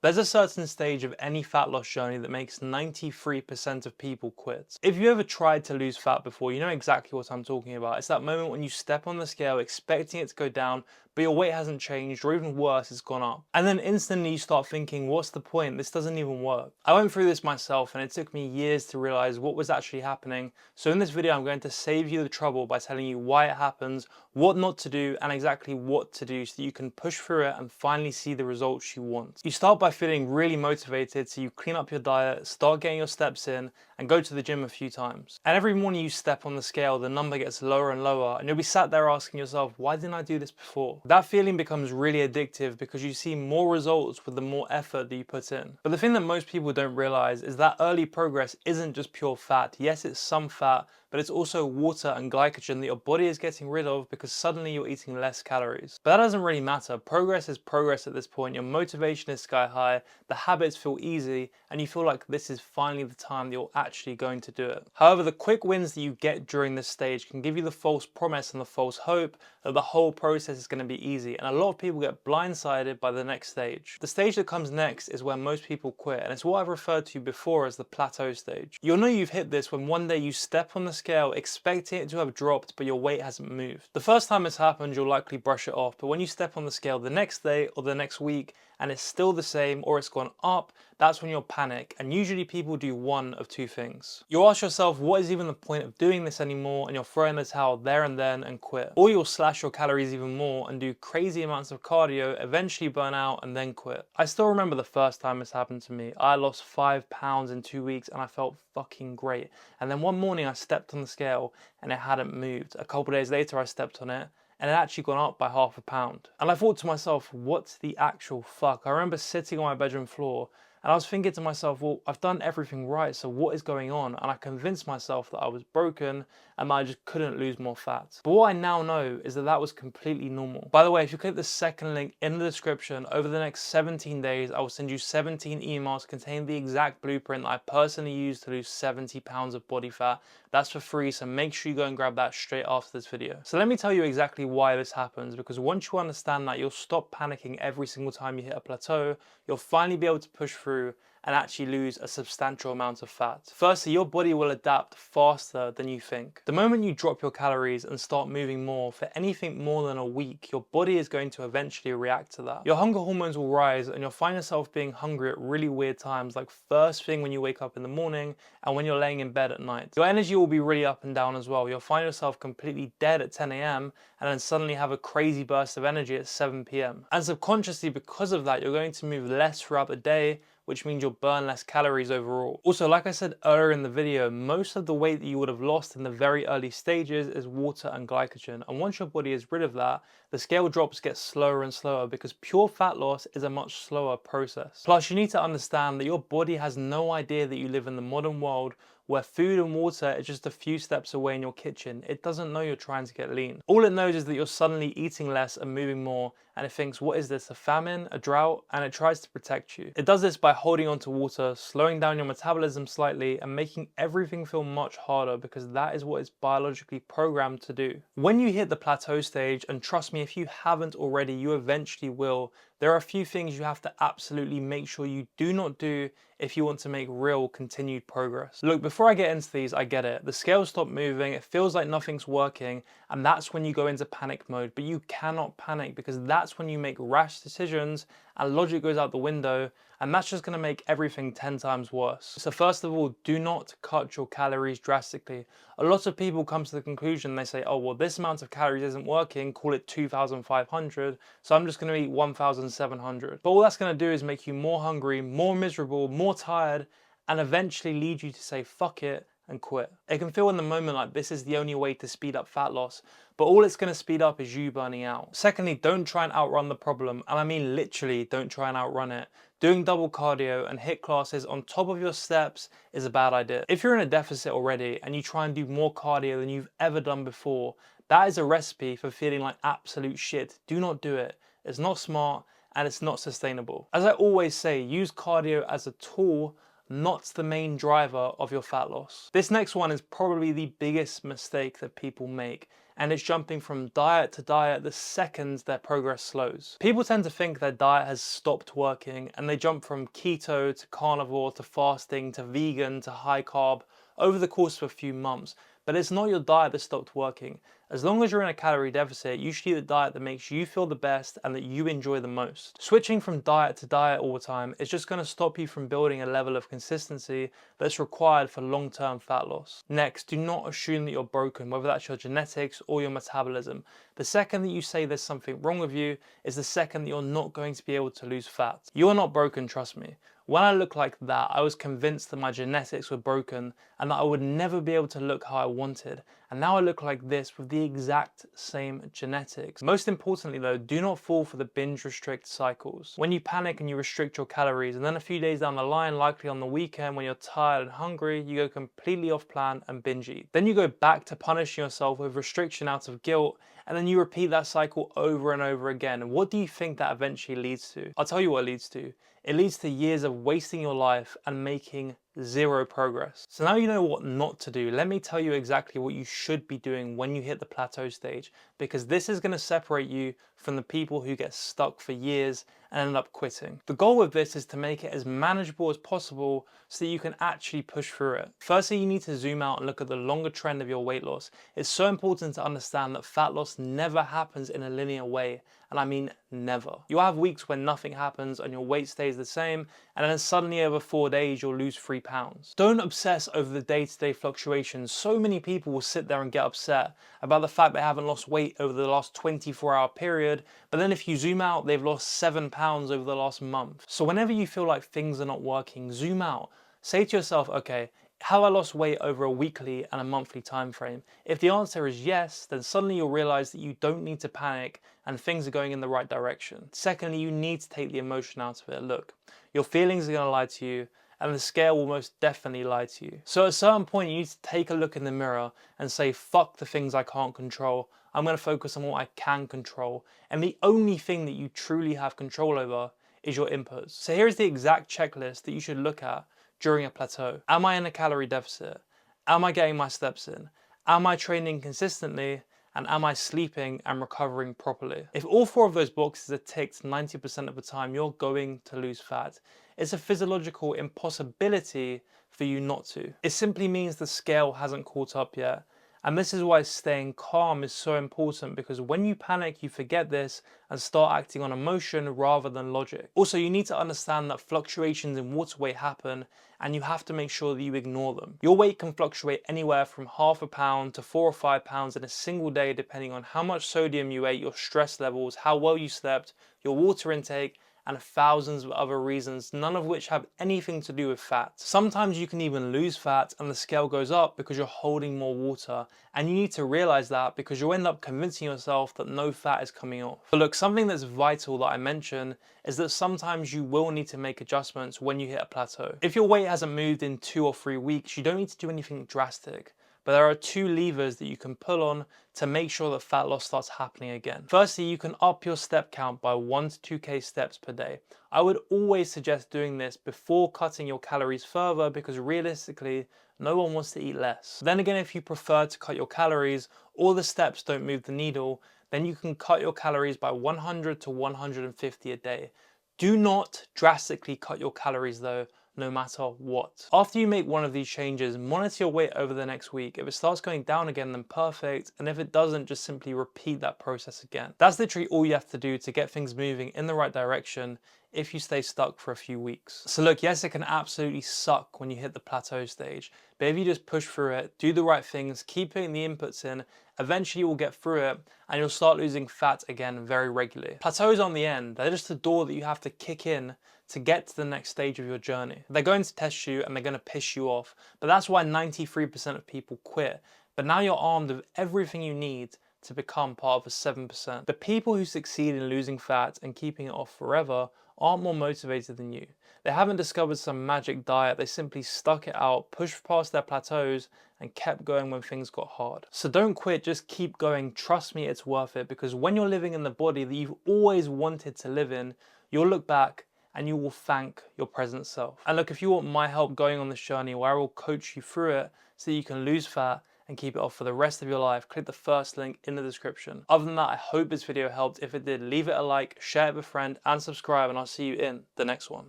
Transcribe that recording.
There's a certain stage of any fat loss journey that makes 93% of people quit. If you ever tried to lose fat before, you know exactly what I'm talking about. It's that moment when you step on the scale expecting it to go down, but your weight hasn't changed, or even worse, it's gone up. And then instantly you start thinking, what's the point? This doesn't even work. I went through this myself and it took me years to realize what was actually happening. So in this video, I'm going to save you the trouble by telling you why it happens, what not to do, and exactly what to do so that you can push through it and finally see the results you want. You start by feeling really motivated, so you clean up your diet, start getting your steps in, and go to the gym a few times. And every morning you step on the scale, the number gets lower and lower, and you'll be sat there asking yourself, why didn't I do this before? That feeling becomes really addictive because you see more results with the more effort that you put in. But the thing that most people don't realize is that early progress isn't just pure fat. Yes, it's some fat, but it's also water and glycogen that your body is getting rid of because suddenly you're eating less calories. But that doesn't really matter. Progress is progress at this point. Your motivation is sky high, the habits feel easy, and you feel like this is finally the time that you're actually going to do it. However, the quick wins that you get during this stage can give you the false promise and the false hope that the whole process is going to be easy, and a lot of people get blindsided by the next stage. The stage that comes next is where most people quit, and it's what I've referred to before as the plateau stage. You'll know you've hit this when one day you step on the scale expecting it to have dropped, but your weight hasn't moved. The first time it's happened, you'll likely brush it off, but when you step on the scale the next day or the next week and it's still the same or it's gone up, that's when you'll panic. And usually people do one of two things. You'll ask yourself, what is even the point of doing this anymore? And you'll throw in the towel there and then and quit. Or you'll slash your calories even more and do crazy amounts of cardio, eventually burn out and then quit. I still remember the first time this happened to me. I lost 5 pounds in 2 weeks and I felt fucking great. And then one morning I stepped on the scale and it hadn't moved. A couple days later I stepped on it and it actually gone up by half a pound. And I thought to myself, what the actual fuck? I remember sitting on my bedroom floor and I was thinking to myself, well, I've done everything right, so what is going on? And I convinced myself that I was broken and that I just couldn't lose more fat. But what I now know is that that was completely normal. By the way, if you click the second link in the description, over the next 17 days, I will send you 17 emails containing the exact blueprint that I personally used to lose 70 pounds of body fat. That's for free, so make sure you go and grab that straight after this video. So let me tell you exactly why this happens, because once you understand that, you'll stop panicking every single time you hit a plateau, you'll finally be able to push through and actually lose a substantial amount of fat. Firstly, your body will adapt faster than you think. The moment you drop your calories and start moving more for anything more than a week, your body is going to eventually react to that. Your hunger hormones will rise and you'll find yourself being hungry at really weird times, like first thing when you wake up in the morning and when you're laying in bed at night. Your energy will be really up and down as well. You'll find yourself completely dead at 10 a.m. and then suddenly have a crazy burst of energy at 7 p.m. And subconsciously, because of that, you're going to move less throughout the day, which means you'll burn less calories overall. Also, like I said earlier in the video, most of the weight that you would have lost in the very early stages is water and glycogen. And once your body is rid of that, the scale drops get slower and slower because pure fat loss is a much slower process. Plus, you need to understand that your body has no idea that you live in the modern world where food and water is just a few steps away in your kitchen. It doesn't know you're trying to get lean. All it knows is that you're suddenly eating less and moving more, and it thinks, what is this, a famine, a drought? And it tries to protect you. It does this by holding on to water, slowing down your metabolism slightly, and making everything feel much harder because that is what it's biologically programmed to do. When you hit the plateau stage, and trust me, if you haven't already, you eventually will, there are a few things you have to absolutely make sure you do not do if you want to make real continued progress. Look, before I get into these, I get it. The scales stop moving, it feels like nothing's working, and that's when you go into panic mode. But you cannot panic because that's when you make rash decisions and logic goes out the window, and that's just gonna make everything 10 times worse. So first of all, do not cut your calories drastically. A lot of people come to the conclusion, they say, oh, well, this amount of calories isn't working, call it 2,500, so I'm just gonna eat 1,700. But all that's gonna do is make you more hungry, more miserable, more tired, and eventually lead you to say, fuck it, and quit. It can feel in the moment like this is the only way to speed up fat loss, but all it's going to speed up is you burning out. Secondly, don't try and outrun the problem, and I mean literally don't try and outrun it. Doing double cardio and HIIT classes on top of your steps is a bad idea. If you're in a deficit already and you try and do more cardio than you've ever done before, that is a recipe for feeling like absolute shit. Do not do it. It's not smart and it's not sustainable. As I always say, use cardio as a tool, not the main driver of your fat loss. This next one is probably the biggest mistake that people make, and it's jumping from diet to diet the second their progress slows. People tend to think their diet has stopped working and they jump from keto to carnivore to fasting to vegan to high carb over the course of a few months, but it's not your diet that stopped working. As long as you're in a calorie deficit, you should eat the diet that makes you feel the best and that you enjoy the most. Switching from diet to diet all the time is just going to stop you from building a level of consistency that's required for long-term fat loss. Next, do not assume that you're broken, whether that's your genetics or your metabolism. The second that you say there's something wrong with you is the second that you're not going to be able to lose fat. You are not broken, trust me. When I looked like that, I was convinced that my genetics were broken and that I would never be able to look how I wanted. And now I look like this with the exact same genetics. Most importantly though, do not fall for the binge restrict cycles. When you panic and you restrict your calories, and then a few days down the line, likely on the weekend when you're tired and hungry, you go completely off plan and binge eat. Then you go back to punishing yourself with restriction out of guilt, and then you repeat that cycle over and over again. What do you think that eventually leads to? I'll tell you what it leads to. It leads to years of wasting your life and making zero progress. So now you know what not to do. Let me tell you exactly what you should be doing when you hit the plateau stage, because this is going to separate you from the people who get stuck for years and end up quitting. The goal with this is to make it as manageable as possible so that you can actually push through it. Firstly, you need to zoom out and look at the longer trend of your weight loss. It's so important to understand that fat loss never happens in a linear way, and I mean never. You'll have weeks when nothing happens and your weight stays the same, and then suddenly over 4 days you'll lose 3 pounds. Don't obsess over the day-to-day fluctuations. So many people will sit there and get upset about the fact they haven't lost weight over the last 24-hour period, but then if you zoom out, they've lost 7 pounds over the last month. So whenever you feel like things are not working, zoom out. Say to yourself, okay, have I lost weight over a weekly and a monthly time frame? If the answer is yes, then suddenly you'll realize that you don't need to panic and things are going in the right direction. Secondly, you need to take the emotion out of it. Look, your feelings are going to lie to you, and the scale will most definitely lie to you. So at a certain point, you need to take a look in the mirror and say, fuck the things I can't control. I'm going to focus on what I can control. And the only thing that you truly have control over is your inputs. So here's the exact checklist that you should look at during a plateau. Am I in a calorie deficit? Am I getting my steps in? Am I training consistently? And am I sleeping and recovering properly? If all 4 of those boxes are ticked 90% of the time, you're going to lose fat. It's a physiological impossibility for you not to. It simply means the scale hasn't caught up yet. And this is why staying calm is so important, because when you panic, you forget this and start acting on emotion rather than logic. Also, you need to understand that fluctuations in water weight happen, and you have to make sure that you ignore them. Your weight can fluctuate anywhere from half a pound to 4 or 5 pounds in a single day, depending on how much sodium you ate, your stress levels, how well you slept, your water intake, and thousands of other reasons, none of which have anything to do with fat. Sometimes you can even lose fat and the scale goes up because you're holding more water, and you need to realize that because you'll end up convincing yourself that no fat is coming off. But look, something that's vital that I mentioned is that sometimes you will need to make adjustments when you hit a plateau. If your weight hasn't moved in 2 or 3 weeks, you don't need to do anything drastic. But there are 2 levers that you can pull on to make sure that fat loss starts happening again. Firstly, you can up your step count by 1 to 2K steps per day. I would always suggest doing this before cutting your calories further, because realistically, no one wants to eat less. Then again, if you prefer to cut your calories or the steps don't move the needle, then you can cut your calories by 100 to 150 a day. Do not drastically cut your calories though, no matter what. After you make one of these changes, monitor your weight over the next week. If it starts going down again, then perfect. And if it doesn't, just simply repeat that process again. That's literally all you have to do to get things moving in the right direction if you stay stuck for a few weeks. So look, yes, it can absolutely suck when you hit the plateau stage, but if you just push through it, do the right things, keep putting the inputs in, eventually you will get through it and you'll start losing fat again very regularly. Plateaus aren't the end, they're just the door that you have to kick in to get to the next stage of your journey. They're going to test you and they're going to piss you off, but that's why 93% of people quit. But now you're armed with everything you need to become part of the 7%. The people who succeed in losing fat and keeping it off forever aren't more motivated than you. They haven't discovered some magic diet, they simply stuck it out, pushed past their plateaus, and kept going when things got hard. So don't quit, just keep going. Trust me, it's worth it, because when you're living in the body that you've always wanted to live in, you'll look back and you will thank your present self. And look, if you want my help going on this journey where I will coach you through it so that you can lose fat and keep it off for the rest of your life, click the first link in the description. Other than that, I hope this video helped. If it did, leave it a like, share it with a friend, and subscribe, and I'll see you in the next one.